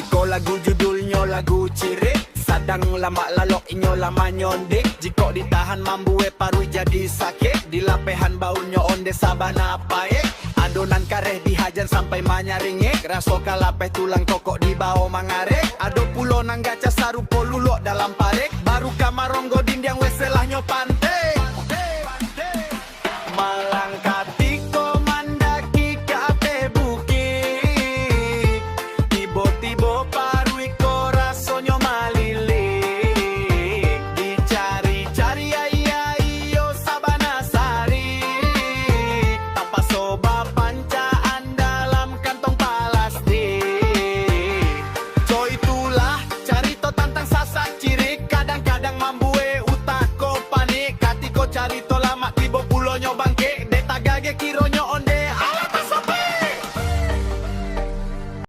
Iko lagu judulnya lagu cirik, sadang lama lalok inyo lama nyondik. Jika ditahan mambue paru jadi sakit, di lapehan baunya onde sabana paek. Adonan kareh dihajan sampai manyaringik, raso kalapeh tulang kokok di bawah mangarek. Ado pulo nang gaca sarupo lulok dalam parek, baru kamaronggo dindiang weselahnya pante. Malangka